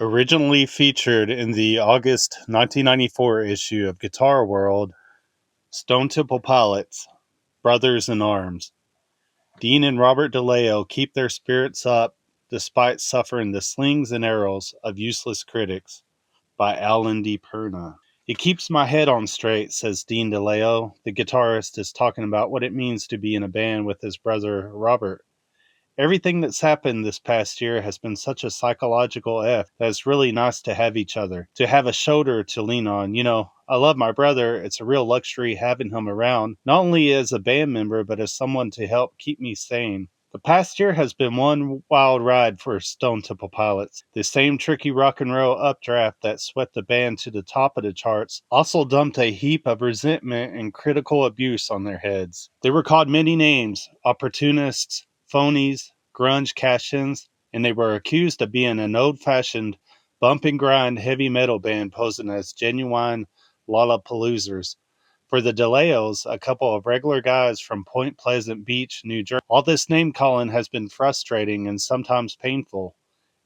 Originally featured in the August 1994 issue of Guitar World, Stone Temple Pilots, Brothers in Arms. Dean and Robert DeLeo keep their spirits up despite suffering the slings and arrows of useless critics, by Alan D. Perna. It keeps my head on straight, says Dean DeLeo. The guitarist is talking about what it means to be in a band with his brother Robert. Everything that's happened this past year has been such a psychological F that it's really nice to have each other, to have a shoulder to lean on. I love my brother. It's a real luxury having him around, not only as a band member, but as someone to help keep me sane. The past year has been one wild ride for Stone Temple Pilots. The same tricky rock and roll updraft that swept the band to the top of the charts also dumped a heap of resentment and critical abuse on their heads. They were called many names: opportunists, phonies, grunge cash-ins, and they were accused of being an old-fashioned bump and grind heavy metal band posing as genuine Lollapaloozers. For the DeLeos, a couple of regular guys from Point Pleasant Beach, New Jersey, all this name-calling has been frustrating and sometimes painful.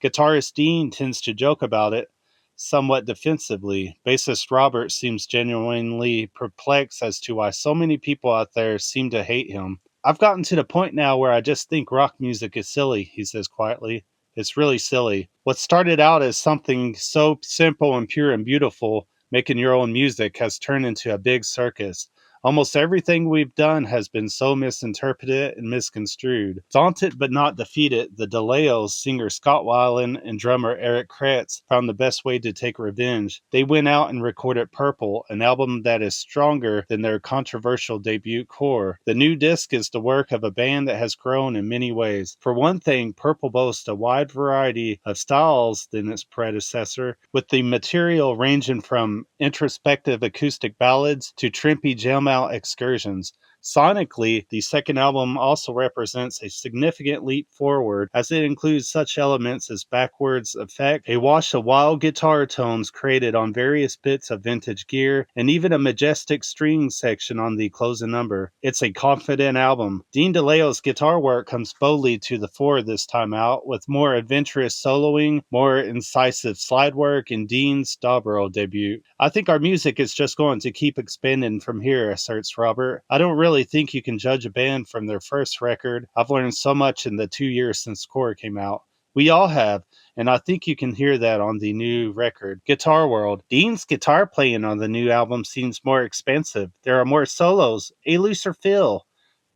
Guitarist Dean tends to joke about it, somewhat defensively. Bassist Robert seems genuinely perplexed as to why so many people out there seem to hate him. I've gotten to the point now where I just think rock music is silly, he says quietly. It's really silly. What started out as something so simple and pure and beautiful, making your own music, has turned into a big circus. Almost everything we've done has been so misinterpreted and misconstrued. Daunted but not defeated, the DeLeos, singer Scott Weiland and drummer Eric Kretz, found the best way to take revenge. They went out and recorded Purple, an album that is stronger than their controversial debut Core. The new disc is the work of a band that has grown in many ways. For one thing, Purple boasts a wide variety of styles than its predecessor, with the material ranging from introspective acoustic ballads to trippy jam-out excursions. Sonically, the second album also represents a significant leap forward, as it includes such elements as backwards effect, a wash of wild guitar tones created on various bits of vintage gear, and even a majestic string section on the closing number. It's a confident album. Dean DeLeo's guitar work comes boldly to the fore this time out, with more adventurous soloing, more incisive slide work, and Dean's Dobro debut. I think our music is just going to keep expanding from here, asserts Robert. I don't really think you can judge a band from their first record. I've learned so much in the 2 years since Core came out. We all have, and I think you can hear that on the new record, Guitar World. Dean's guitar playing on the new album seems more expansive. There are more solos, a looser feel.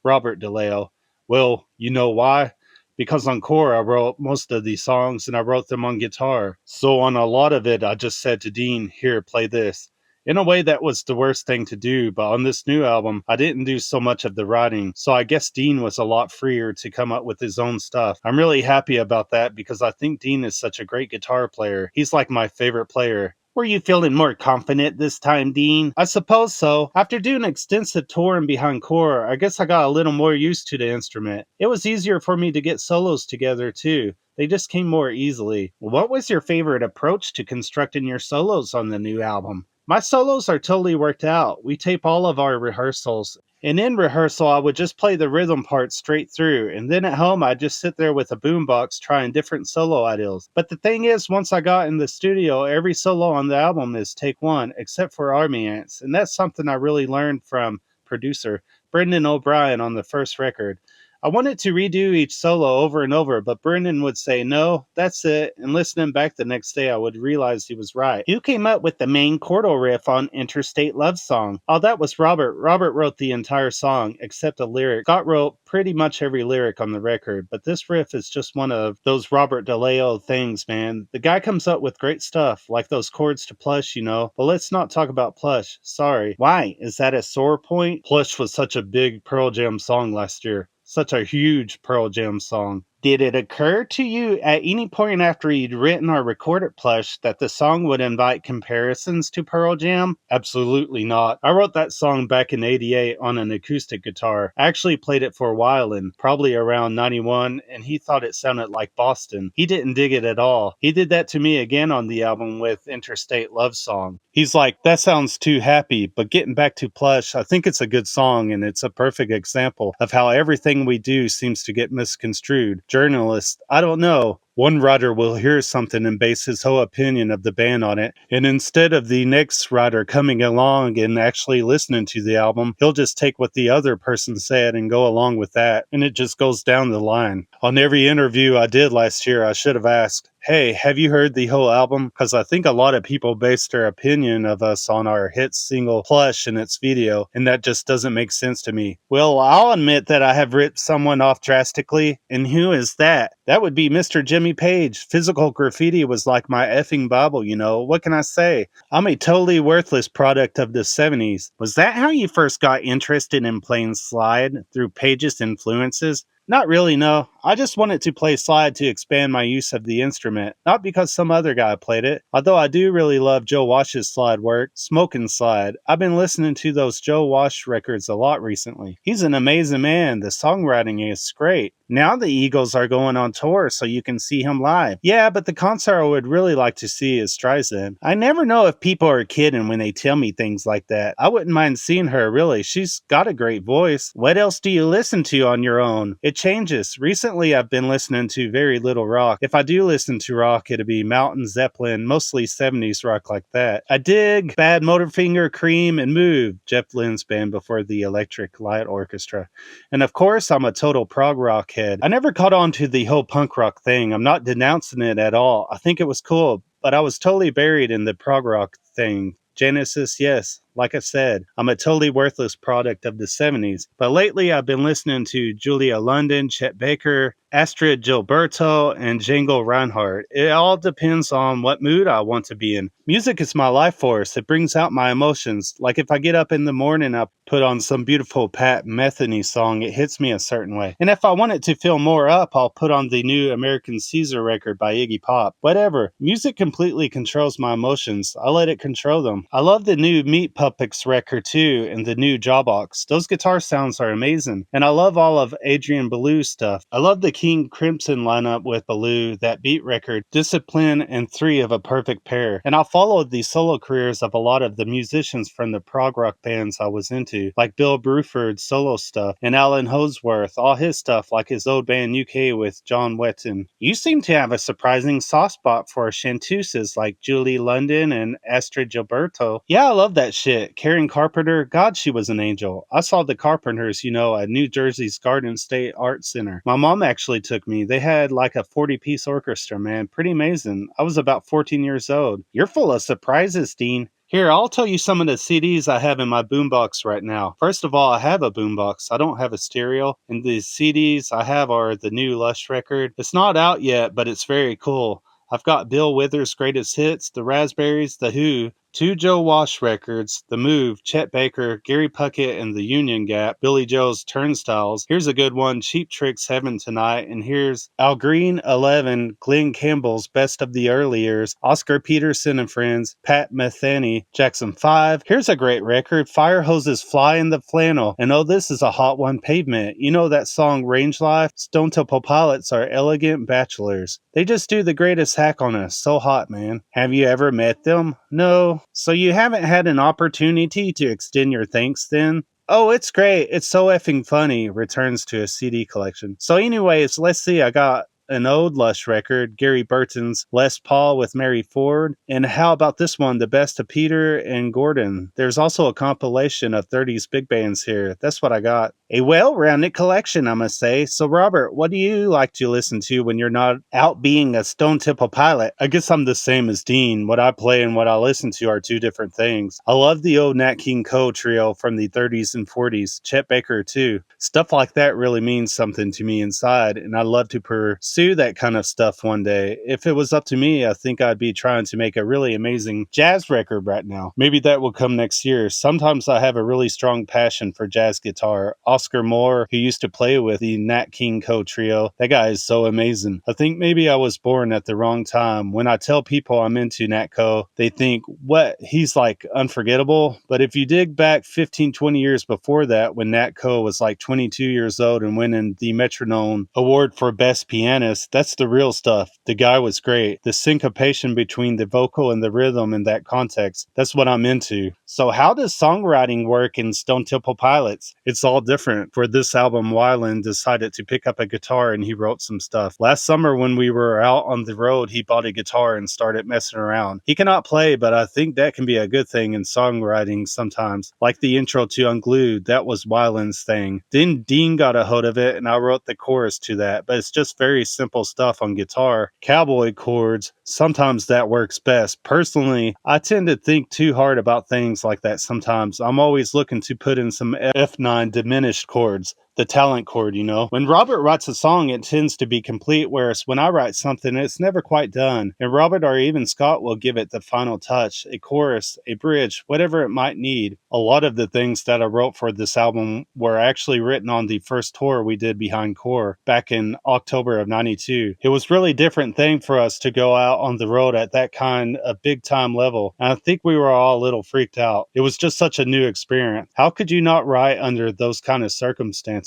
Robert DeLeo. Well, you know why? Because on Core I wrote most of these songs and I wrote them on guitar. So on a lot of it I just said to Dean, here, play this. In a way, that was the worst thing to do, but on this new album, I didn't do so much of the writing, so I guess Dean was a lot freer to come up with his own stuff. I'm really happy about that because I think Dean is such a great guitar player. He's like my favorite player. Were you feeling more confident this time, Dean? I suppose so. After doing extensive touring behind Core, I guess I got a little more used to the instrument. It was easier for me to get solos together, too. They just came more easily. What was your favorite approach to constructing your solos on the new album? My solos are totally worked out. We tape all of our rehearsals. And in rehearsal, I would just play the rhythm part straight through. And then at home, I'd just sit there with a boombox trying different solo ideas. But the thing is, once I got in the studio, every solo on the album is take one, except for Army Ants. And that's something I really learned from producer Brendan O'Brien on the first record. I wanted to redo each solo over and over, but Brendan would say, no, that's it. And listening back the next day, I would realize he was right. Who came up with the main chordal riff on Interstate Love Song? Oh, that was Robert. Robert wrote the entire song, except a lyric. Scott wrote pretty much every lyric on the record, but this riff is just one of those Robert DeLeo things, man. The guy comes up with great stuff, like those chords to Plush, But let's not talk about Plush. Sorry. Why? Is that a sore point? Plush was such a big Pearl Jam song last year. Such a huge Pearl Jam song. Did it occur to you at any point after you'd written or recorded Plush that the song would invite comparisons to Pearl Jam? Absolutely not. I wrote that song back in '88 on an acoustic guitar. I actually played it for Weiland, probably around '91, and he thought it sounded like Boston. He didn't dig it at all. He did that to me again on the album with Interstate Love Song. He's like, that sounds too happy, but getting back to Plush, I think it's a good song, and it's a perfect example of how everything we do seems to get misconstrued. Journalists, I don't know. One writer will hear something and base his whole opinion of the band on it, and instead of the next writer coming along and actually listening to the album, he'll just take what the other person said and go along with that, and it just goes down the line. On every interview I did last year, I should have asked, hey, have you heard the whole album? Because I think a lot of people base their opinion of us on our hit single Plush and its video, and that just doesn't make sense to me. Well, I'll admit that I have ripped someone off drastically, and who is that? That would be Mr. Jimmy Page. Physical Graffiti was like my effing Bible, you know. What can I say? I'm a totally worthless product of the 70s. Was that how you first got interested in playing slide? Through Page's influences? Not really, no. I just wanted to play slide to expand my use of the instrument, not because some other guy played it. Although I do really love Joe Wash's slide work, Smokin' Slide. I've been listening to those Joe Wash records a lot recently. He's an amazing man. The songwriting is great. Now the Eagles are going on tour, so you can see him live. Yeah, but the concert I would really like to see is Streisand. I never know if people are kidding when they tell me things like that. I wouldn't mind seeing her, really. She's got a great voice. What else do you listen to on your own? It changes. Recently, I've been listening to very little rock. If I do listen to rock, it'll be Mountain Zeppelin, mostly 70s rock like that. I dig Bad Motorfinger, Cream, and Move, Jeff Lynne's band before the Electric Light Orchestra. And of course, I'm a total prog rock head. I never caught on to the whole punk rock thing. I'm not denouncing it at all. I think it was cool, but I was totally buried in the prog rock thing. Genesis, yes. Like I said, I'm a totally worthless product of the 70s, but lately I've been listening to Julia London, Chet Baker, Astrid Gilberto, and Django Reinhardt. It all depends on what mood I want to be in. Music is my life force. It brings out my emotions. Like if I get up in the morning, I put on some beautiful Pat Metheny song, it hits me a certain way. And if I want it to feel more up, I'll put on the new American Caesar record by Iggy Pop. Whatever. Music completely controls my emotions. I let it control them. I love the new Meat Puppets record too, and the new Jawbox. Those guitar sounds are amazing. And I love all of Adrian Belew's stuff. I love the King Crimson lineup with Belew, that Beat record, Discipline, and Three of a Perfect Pair. And I followed the solo careers of a lot of the musicians from the prog rock bands I was into, like Bill Bruford's solo stuff, and Alan Holdsworth, all his stuff, like his old band UK with John Wetton. You seem to have a surprising soft spot for chanteuses like Julie London and Astrid Gilberto. Yeah, I love that shit. Karen Carpenter, God, she was an angel. I saw the Carpenters, at New Jersey's Garden State Art Center. My mom actually took me. They had like a 40-piece orchestra, man. Pretty amazing. I was about 14 years old. You're full of surprises, Dean. Here, I'll tell you some of the CDs I have in my boombox right now. First of all, I have a boombox. I don't have a stereo. And the CDs I have are the new Lush record. It's not out yet, but it's very cool. I've got Bill Withers' Greatest Hits, The Raspberries, The Who, 2 Joe Wash records, The Move, Chet Baker, Gary Puckett and the Union Gap, Billy Joe's Turnstiles. Here's a good one, Cheap Trick's Heaven Tonight, and here's Al Green 11, Glenn Campbell's Best of the Early Years, Oscar Peterson and Friends, Pat Metheny, Jackson 5. Here's a great record, Fire Hoses Fly in the Flannel, and oh, this is a hot one, Pavement. You know that song Range Life? Stone Temple Pilots are elegant bachelors. They just do the greatest hack on us. So hot, man. Have you ever met them? No. So you haven't had an opportunity to extend your thanks then? Oh, it's great. It's so effing funny. Returns to a CD collection. So anyways, let's see. I got an old Lush record, Gary Burton's Les Paul with Mary Ford. And how about this one, The Best of Peter and Gordon? There's also a compilation of 30s big bands here. That's what I got. A well-rounded collection, I must say. So, Robert, what do you like to listen to when you're not out being a Stone Temple Pilot? I guess I'm the same as Dean. What I play and what I listen to are two different things. I love the old Nat King Cole trio from the 30s and 40s. Chet Baker, too. Stuff like that really means something to me inside, and I'd love to pursue that kind of stuff one day. If it was up to me, I think I'd be trying to make a really amazing jazz record right now. Maybe that will come next year. Sometimes I have a really strong passion for jazz guitar. Oscar Moore, who used to play with the Nat King Cole trio. That guy is so amazing. I think maybe I was born at the wrong time. When I tell people I'm into Nat Cole, they think, what? He's like unforgettable. But if you dig back 15, 20 years before that, when Nat Cole was like 22 years old and winning the Metronome Award for Best Pianist, that's the real stuff. The guy was great. The syncopation between the vocal and the rhythm in that context, that's what I'm into. So how does songwriting work in Stone Temple Pilots? It's all different. different. For this album, Wyland decided to pick up a guitar and he wrote some stuff. Last summer when we were out on the road, he bought a guitar and started messing around. He cannot play, but I think that can be a good thing in songwriting sometimes. Like the intro to Unglued, that was Wyland's thing. Then Dean got a hold of it and I wrote the chorus to that, but it's just very simple stuff on guitar. Cowboy chords, sometimes that works best. Personally, I tend to think too hard about things like that sometimes. I'm always looking to put in some F9 diminished chords. The talent chord, you know. When Robert writes a song, it tends to be complete, whereas when I write something, it's never quite done. And Robert or even Scott will give it the final touch, a chorus, a bridge, whatever it might need. A lot of the things that I wrote for this album were actually written on the first tour we did behind Core back in October of '92. It was really different thing for us to go out on the road at that kind of big time level, and I think we were all a little freaked out. It was just such a new experience. How could you not write under those kind of circumstances?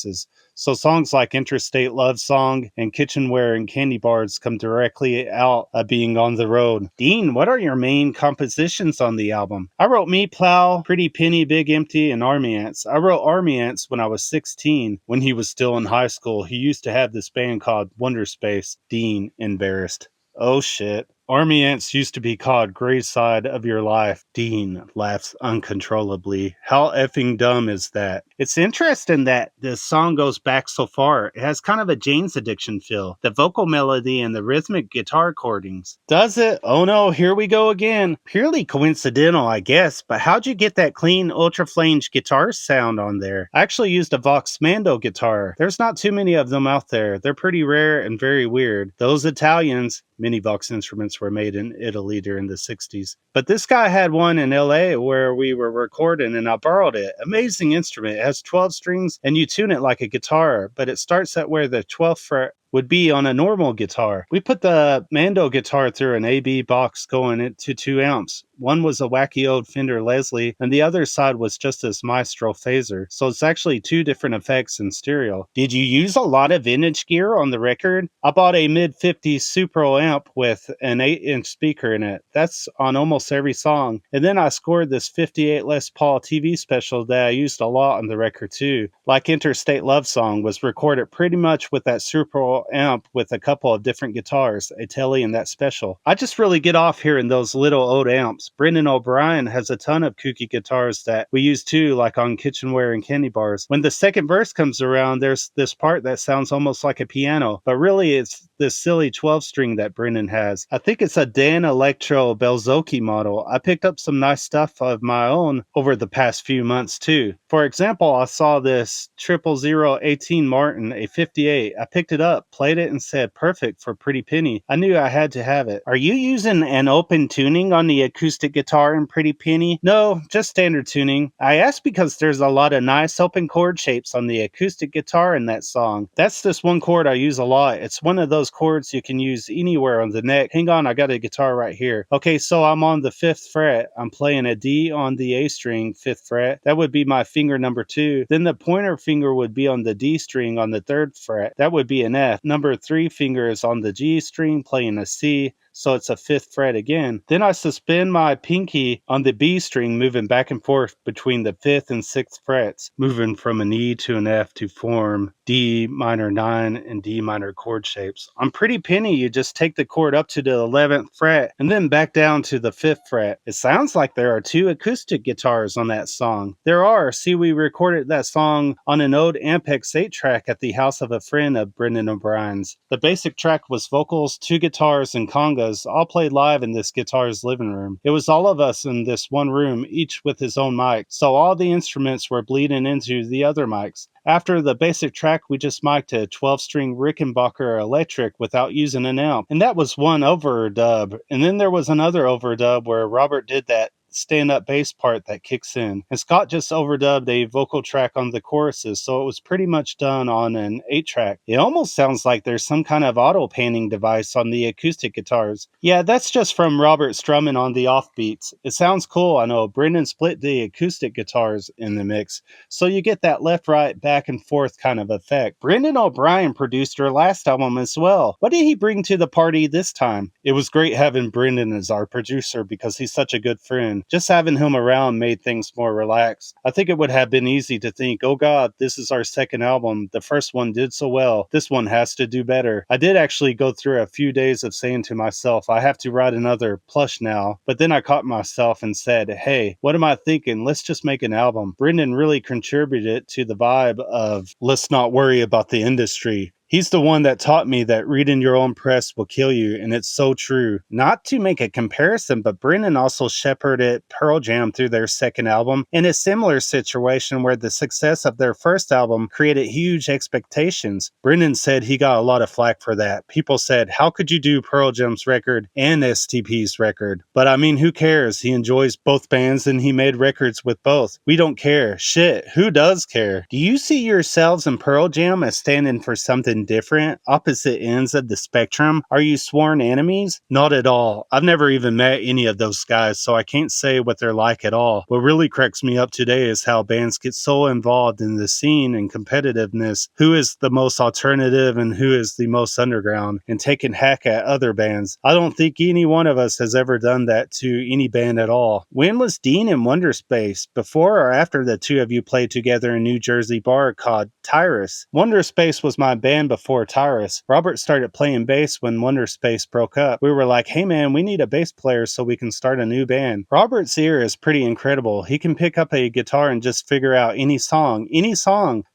So songs like Interstate Love Song and Kitchenware and Candy Bars come directly out of being on the road. Dean, what are your main compositions on the album? I wrote Me Plow, Pretty Penny, Big Empty, and Army Ants. I wrote Army Ants when I was 16, when he was still in high school. He used to have this band called Wonder Space. Dean, embarrassed. Oh shit. Army Ants used to be called Gray Side of Your Life. Dean laughs uncontrollably. How effing dumb is that? It's interesting that this song goes back so far. It has kind of a Jane's Addiction feel. The vocal melody and the rhythmic guitar chordings. Does it? Oh no, here we go again. Purely coincidental, I guess, but how'd you get that clean ultra flange guitar sound on there? I actually used a Vox Mando guitar. There's not too many of them out there. They're pretty rare and very weird. Those Italians, many Vox instruments were made in Italy during the 60s. But this guy had one in LA where we were recording and I borrowed it. Amazing instrument. It has 12 strings and you tune it like a guitar, but it starts at where the 12th fret would be on a normal guitar. We put the Mando guitar through an AB box going into 2 amps. One was a wacky old Fender Leslie, and the other side was just this Maestro phaser. So it's actually 2 different effects in stereo. Did you use a lot of vintage gear on the record? I bought a mid-50s Supro amp with an 8-inch speaker in it. That's on almost every song. And then I scored this 58 Les Paul TV special that I used a lot on the record too. Like Interstate Love Song was recorded pretty much with that Supro amp with a couple of different guitars, a Tele and that special. I just really get off hearing those little old amps. Brendan O'Brien has a ton of kooky guitars that we use too, like on Kitchenware and Candy Bars. When the second verse comes around, there's this part that sounds almost like a piano, but really it's this silly 12-string that Brendan has. I think it's a Dan Electro Belzocchi model. I picked up some nice stuff of my own over the past few months too. For example, I saw this 00018 Martin, a 58. I picked it up, played it, and said, perfect for Pretty Penny. I knew I had to have it. Are you using an open tuning on the acoustic guitar in Pretty Penny? No, just standard tuning. I asked because there's a lot of nice open chord shapes on the acoustic guitar in that song. That's this one chord I use a lot. It's one of those chords you can use anywhere on the neck. Hang on, I got a guitar right here. Okay, so I'm on the 5th fret. I'm playing a D on the A string, 5th fret. That would be my finger number 2. Then the pointer finger would be on the D string on the 3rd fret. That would be an F. Number 3 finger is on the G string playing a C. So it's a 5th fret again. Then I suspend my pinky on the B string, moving back and forth between the 5th and 6th frets, moving from an E to an F to form D minor 9 and D minor chord shapes. On Pretty Penny, you just take the chord up to the 11th fret and then back down to the 5th fret. It sounds like there are 2 acoustic guitars on that song. There are. See, we recorded that song on an old Ampex 8-track at the house of a friend of Brendan O'Brien's. The basic track was vocals, 2 guitars, and congas, all played live in this guitar's living room. It was all of us in this one room, each with his own mic, so all the instruments were bleeding into the other mics. After the basic track, we just mic'd a 12-string Rickenbacker electric without using an amp, and that was one overdub. And then there was another overdub where Robert did that stand-up bass part that kicks in. And Scott just overdubbed a vocal track on the choruses, so it was pretty much done on an 8-track. It almost sounds like there's some kind of auto-panning device on the acoustic guitars. Yeah, that's just from Robert strumming on the offbeats. It sounds cool, I know. Brendan split the acoustic guitars in the mix, so you get that left-right, back and forth kind of effect. Brendan O'Brien produced her last album as well. What did he bring to the party this time? It was great having Brendan as our producer because he's such a good friend. band. Just having him around made things more relaxed. I think it would have been easy to think, oh God, this is our second album. The first one did so well. This one has to do better. I did actually go through a few days of saying to myself, I have to write another Plush now. But then I caught myself and said, hey, what am I thinking? Let's just make an album. Brendan really contributed to the vibe of let's not worry about the industry. He's the one that taught me that reading your own press will kill you, and it's so true. Not to make a comparison, but Brennan also shepherded Pearl Jam through their second album in a similar situation where the success of their first album created huge expectations. Brennan said he got a lot of flack for that. People said, how could you do Pearl Jam's record and STP's record? But I mean, who cares? He enjoys both bands and he made records with both. We don't care. Shit, who does care? Do you see yourselves in Pearl Jam as standing for something different, opposite ends of the spectrum? Are you sworn enemies? Not at all. I've never even met any of those guys, so I can't say what they're like at all. What really cracks me up today is how bands get so involved in the scene and competitiveness. Who is the most alternative and who is the most underground, and taking hack at other bands. I don't think any one of us has ever done that to any band at all. When was Dean in Wonder Space? Before or after the two of you played together in a New Jersey bar called Tyrus? Wonder Space was my band before Tyrus. Robert started playing bass when Wonder Space broke up. We were like, hey man, we need a bass player so we can start a new band. Robert's ear is pretty incredible. He can pick up a guitar and just figure out any song.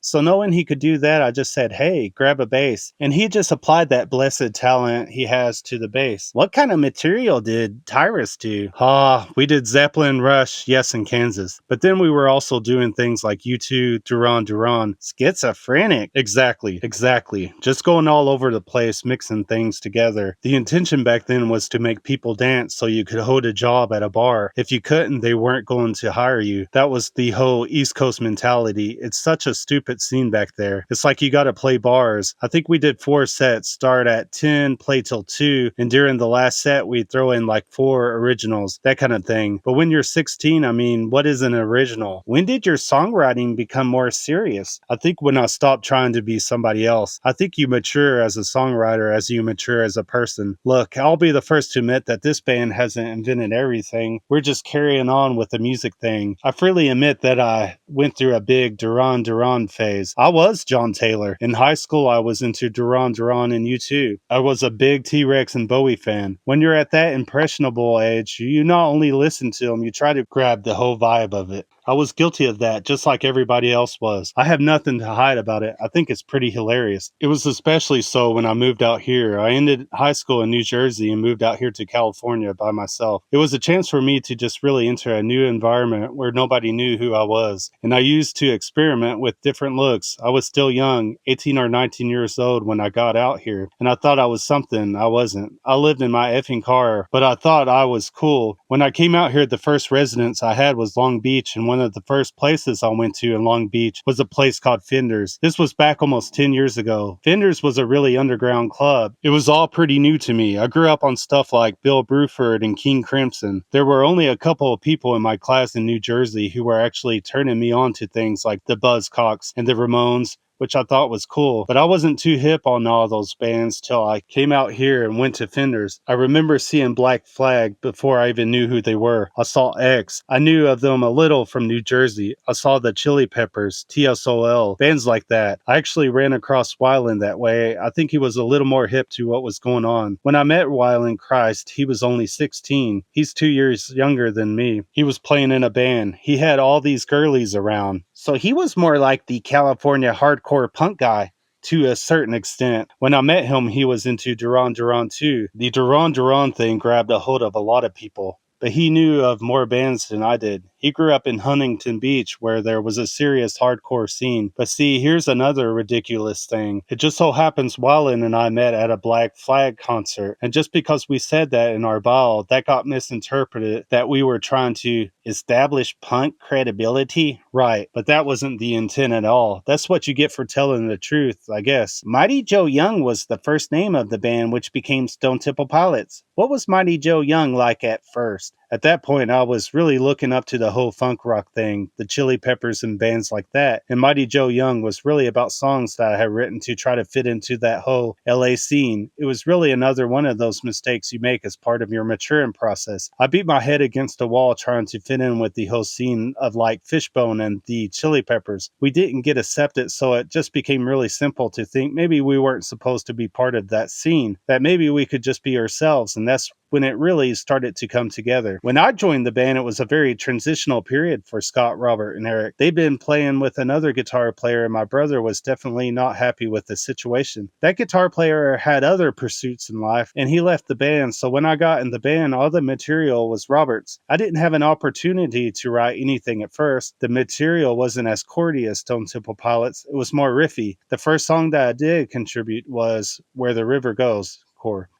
So knowing he could do that, I just said, hey, grab a bass. And he just applied that blessed talent he has to the bass. What kind of material did Tyrus do? We did Zeppelin, Rush, Yes, and Kansas. But then we were also doing things like U2, Duran Duran, Schizophrenic. Exactly. Just going all over the place, mixing things together. The intention back then was to make people dance so you could hold a job at a bar. If you couldn't, they weren't going to hire you. That was the whole East Coast mentality. It's such a stupid scene back there. It's like you gotta play bars. I think we did 4 sets, start at 10, play till 2, and during the last set we'd throw in like 4 originals, that kind of thing. But when you're 16, I mean, what is an original? When did your songwriting become more serious? I think when I stopped trying to be somebody else. I think you mature as a songwriter as you mature as a person. Look, I'll be the first to admit that this band hasn't invented everything. We're just carrying on with the music thing. I freely admit that I went through a big Duran Duran phase. I was John Taylor. In high school, I was into Duran Duran and U2. I was a big T-Rex and Bowie fan. When you're at that impressionable age, you not only listen to them, you try to grab the whole vibe of it. I was guilty of that, just like everybody else was. I have nothing to hide about it. I think it's pretty hilarious. It was especially so when I moved out here. I ended high school in New Jersey and moved out here to California by myself. It was a chance for me to just really enter a new environment where nobody knew who I was. And I used to experiment with different looks. I was still young, 18 or 19 years old when I got out here. And I thought I was something I wasn't. I lived in my effing car, but I thought I was cool. When I came out here, the first residence I had was Long Beach, and one of the first places I went to in Long Beach was a place called Fenders. This was back almost 10 years ago. Fenders was a really underground club. It was all pretty new to me. I grew up on stuff like Bill Bruford and King Crimson. There were only a couple of people in my class in New Jersey who were actually turning me on to things like the Buzzcocks and the Ramones, which I thought was cool. But I wasn't too hip on all those bands till I came out here and went to Fenders. I remember seeing Black Flag before I even knew who they were. I saw X. I knew of them a little from New Jersey. I saw the Chili Peppers, TSOL, bands like that. I actually ran across Weiland that way. I think he was a little more hip to what was going on. When I met Weiland Christ, he was only 16. He's 2 years younger than me. He was playing in a band. He had all these girlies around. So he was more like the California hardcore punk guy to a certain extent. When I met him, he was into Duran Duran too. The Duran Duran thing grabbed a hold of a lot of people, but he knew of more bands than I did. He grew up in Huntington Beach, where there was a serious hardcore scene. But see, here's another ridiculous thing. It just so happens Wallen and I met at a Black Flag concert, and just because we said that in our bio, that got misinterpreted that we were trying to establish punk credibility. Right, but that wasn't the intent at all. That's what you get for telling the truth, I guess. Mighty Joe Young was the first name of the band, which became Stone Temple Pilots. What was Mighty Joe Young like at first? At that point, I was really looking up to the whole funk rock thing, the Chili Peppers and bands like that. And Mighty Joe Young was really about songs that I had written to try to fit into that whole LA scene. It was really another one of those mistakes you make as part of your maturing process. I beat my head against the wall trying to fit in with the whole scene of like Fishbone and the Chili Peppers. We didn't get accepted, so it just became really simple to think maybe we weren't supposed to be part of that scene, that maybe we could just be ourselves, and that's when it really started to come together. When I joined the band, it was a very transitional period for Scott, Robert, and Eric. They'd been playing with another guitar player, and my brother was definitely not happy with the situation. That guitar player had other pursuits in life, and he left the band, so when I got in the band, all the material was Robert's. I didn't have an opportunity to write anything at first. The material wasn't as chordy as Stone Temple Pilots, it was more riffy. The first song that I did contribute was Where the River Goes.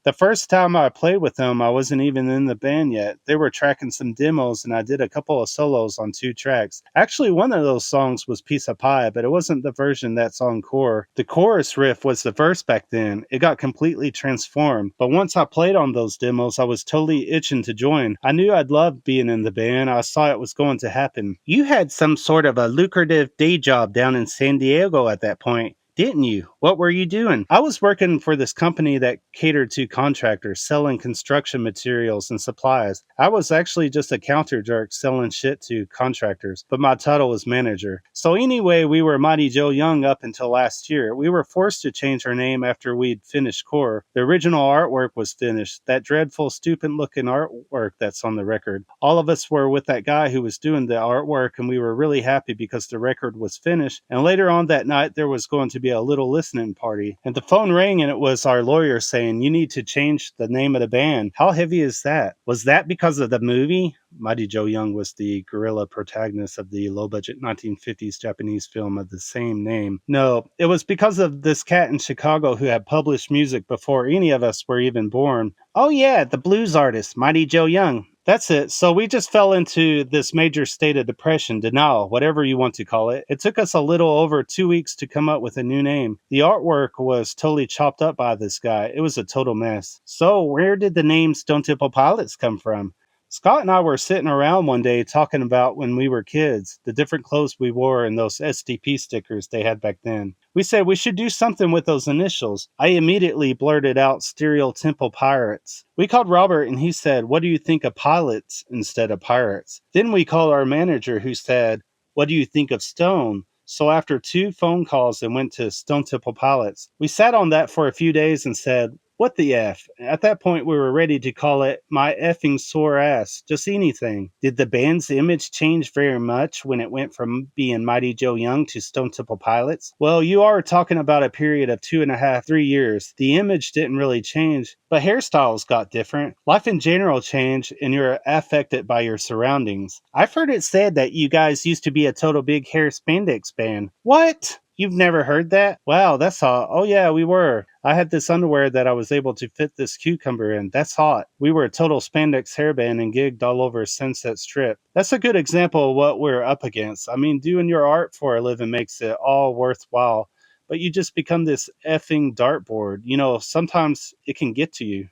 The first time I played with them, I wasn't even in the band yet. They were tracking some demos, and I did a couple of solos on 2 tracks. Actually, one of those songs was Piece of Pie, but it wasn't the version that's on Core. The chorus riff was the verse back then. It got completely transformed. But once I played on those demos, I was totally itching to join. I knew I'd love being in the band. I saw it was going to happen. You had some sort of a lucrative day job down in San Diego at that point, didn't you? What were you doing? I was working for this company that catered to contractors, selling construction materials and supplies. I was actually just a counter jerk selling shit to contractors, but my title was manager. So anyway, we were Mighty Joe Young up until last year. We were forced to change our name after we'd finished Core. The original artwork was finished, that dreadful, stupid looking artwork that's on the record. All of us were with that guy who was doing the artwork, and we were really happy because the record was finished. And later on that night, there was going to be a little listening party, and the phone rang, and it was our lawyer saying, "You need to change the name of the band." How heavy is that? Was that because of the movie? Mighty Joe Young was the guerrilla protagonist of the low-budget 1950s Japanese film of the same name. No, it was because of this cat in Chicago who had published music before any of us were even born. Oh yeah, the blues artist, Mighty Joe Young. That's it. So we just fell into this major state of depression, denial, whatever you want to call it. It took us a little over 2 weeks to come up with a new name. The artwork was totally chopped up by this guy. It was a total mess. So where did the name Stone Temple Pilots come from? Scott and I were sitting around one day talking about when we were kids, the different clothes we wore and those SDP stickers they had back then. We said we should do something with those initials. I immediately blurted out Stereo Temple Pirates. We called Robert and he said, "What do you think of pilots instead of pirates?" Then we called our manager who said, "What do you think of Stone?" So after 2 phone calls, it went to Stone Temple Pilots. We sat on that for a few days and said, "What the F?" At that point, we were ready to call it My Effing Sore Ass, just anything. Did the band's image change very much when it went from being Mighty Joe Young to Stone Temple Pilots? Well, you are talking about a period of 2.5, 3 years. The image didn't really change, but hairstyles got different. Life in general changed, and you're affected by your surroundings. I've heard it said that you guys used to be a total big hair spandex band. What? You've never heard that? Wow, that's hot. Oh yeah, we were. I had this underwear that I was able to fit this cucumber in. That's hot. We were a total spandex hairband and gigged all over Sunset Strip. That's a good example of what we're up against. I mean, doing your art for a living makes it all worthwhile, but you just become this effing dartboard. You know, sometimes it can get to you.